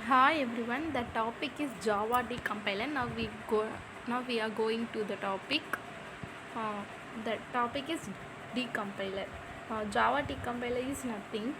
Hi everyone, the topic is Java decompiler. Now we are going to the topic. Uh, the topic is decompiler. Java decompiler is nothing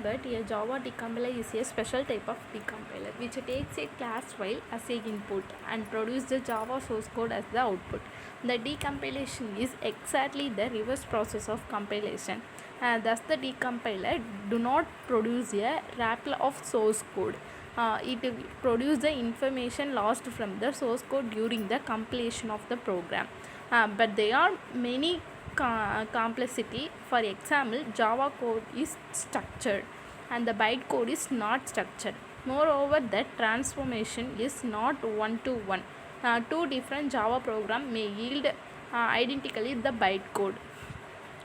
but a Java decompiler is a special type of decompiler which takes a class file as a input and produces the Java source code as the output. The decompilation is exactly the reverse process of compilation. Thus, the decompiler do not produce a wrapper of source code. It produces the information lost from the source code during the compilation of the program. But there are many complexity. For example, Java code is structured and the bytecode is not structured. Moreover, the transformation is not one to one. Two different Java programs may yield identically the bytecode.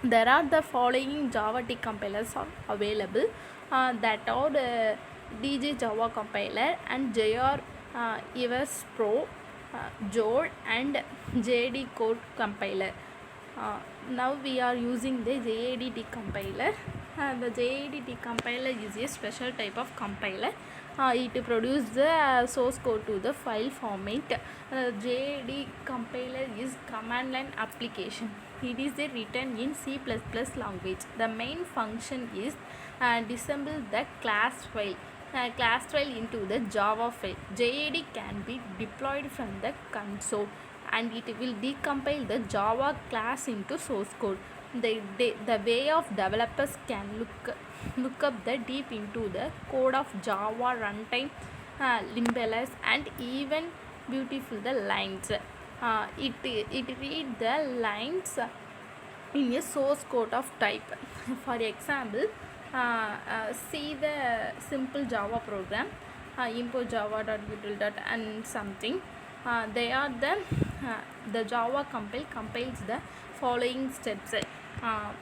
There are the following Java decompilers are available, that are DJ Java compiler and JR EVS Pro, Jode and JD code compiler. Now we are using the JAD decompiler. The JAD decompiler is a special type of compiler. It produces the source code to the file format. JAD compiler is command line application. It is written in C++ language. The main function is disassemble the class file into the Java file. JAD can be deployed from the console and it will decompile the Java class into source code. The way of developers can look up the deep into the code of Java runtime libellas and even beautiful the lines. It read the lines in a source code of type. For example, see the simple Java program, import java.util. and something. They are the Java compiles the following steps.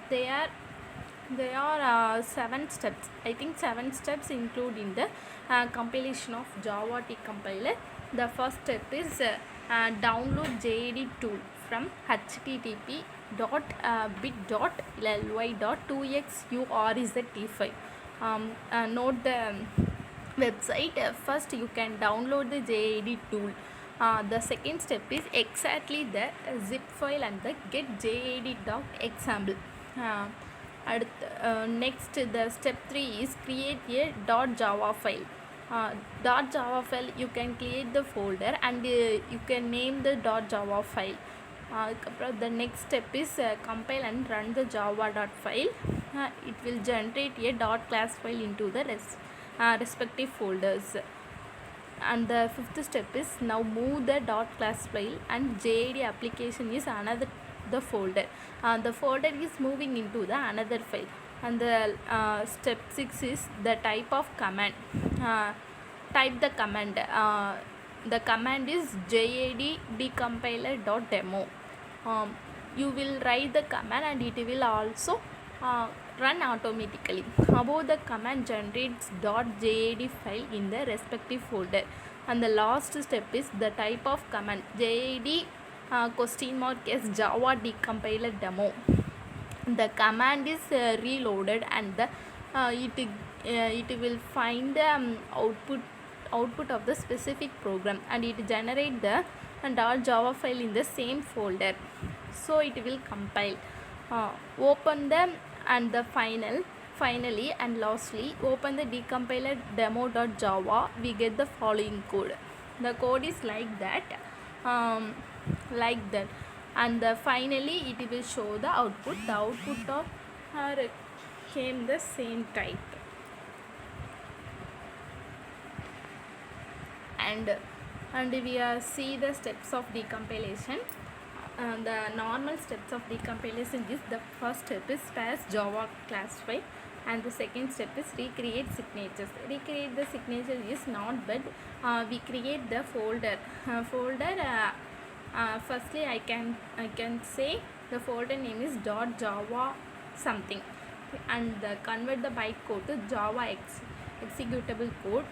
There are 7 steps. I think 7 steps include in the compilation of Java decompiler. The first step is download JAD tool from http://bit.ly.2x note the website. First you can download the JAD tool. The second step is exactly the zip file and the get JAD.example. Next, the step 3 is create a .java file. .java file you can create the folder and you can name the .java file. The next step is compile and run the java.file. It will generate a .class file into the respective folders. And the fifth step is now move the .class file and JAD application is another the folder. The folder is moving into the another file. And the step 6 is the type of command. Type the command. The command is JAD decompiler.demo. You will write the command and it will also run automatically. Above the command generates .jad file in the respective folder. And the last step is the type of command JAD (s Java decompiler demo. The command is reloaded and it will find the output of the specific program and it generate the .java file in the same folder. So it will compile. Open them and the finally and lastly open the decompiler demo.java. We get the following code. The code is like that. And finally it will show the output. The output of came the same type. And we see the steps of decompilation. The normal steps of decompilation is the first step is pass Java class file and the second step is recreate signatures. Recreate the signature is not but we create the folder. Firstly I can say the folder name is .java something and convert the bytecode to Java executable code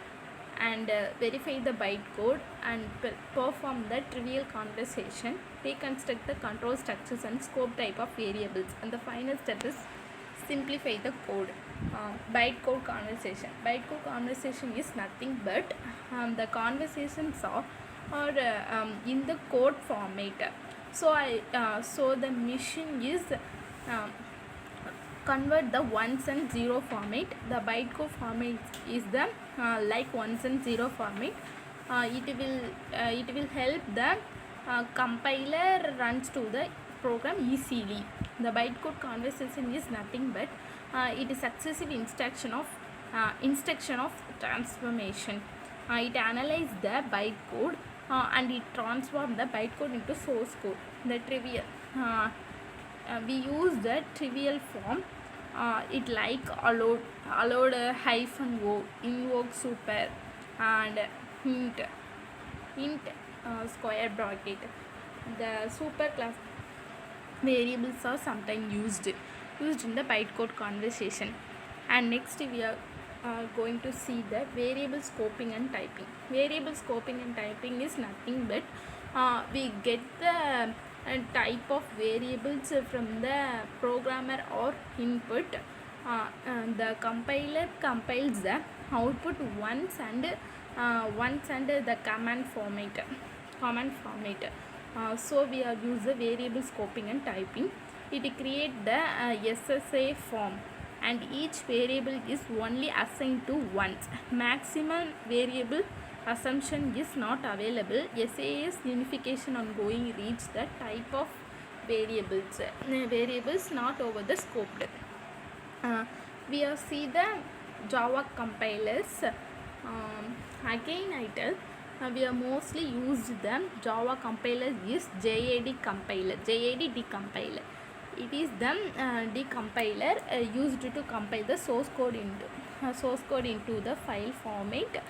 and verify the bytecode and perform the trivial conversation, reconstruct the control structures and scope type of variables, and the final step is simplify the code. bytecode conversation. Bytecode conversation is nothing but the conversations are in the code format. So the mission is convert the ones and zero format. The bytecode format is the like ones and zero format. It will help the compiler runs to the program easily. The bytecode conversation is nothing but it is successive instruction of transformation. It analyzes the bytecode and it transforms the bytecode into source code. The trivial we use the trivial form. It like allowed hyphen o, invoke super, and int square bracket. The super class variables are sometimes used in the bytecode conversation. And next we are going to see the variable scoping and typing. Variable scoping and typing is nothing but we get the type of variables from the programmer or input. The compiler compiles the output once and the command format. So we have used the variable scoping and typing. It creates the SSA form, and each variable is only assigned to once. Maximum variable assumption is not available. SAS unification ongoing reach the type of variables not over the scoped. We have see the Java compilers. Again I tell we have mostly used the Java compiler is JAD decompiler. It is the decompiler used to compile the source code into the file format.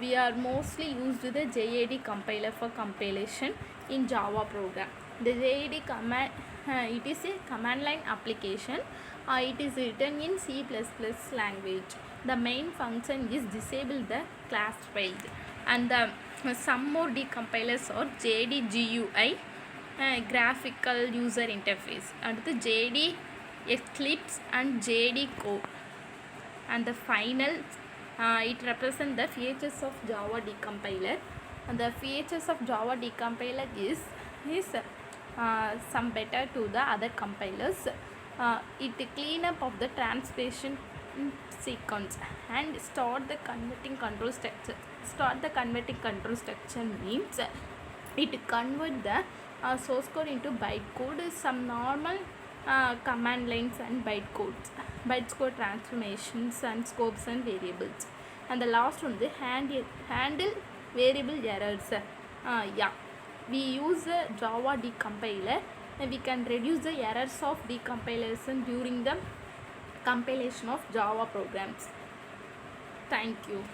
We are mostly used the JAD compiler for compilation in Java program. The JAD command it is a command line application. It is written in C++ language. The main function is disable the class file, and the some more decompilers are JD GUI, graphical user interface, and the JD Eclipse and JD Core. And the final it represents the features of Java decompiler. And the features of Java decompiler is some better to the other compilers. It clean up of the translation sequence and start the converting control structure. Means it convert the source code into bytecode, some normal command lines and bytecode transformations and scopes and variables. And the last one, the handle variable errors. We use Java decompiler, and we can reduce the errors of decompilation during the compilation of Java programs. Thank you.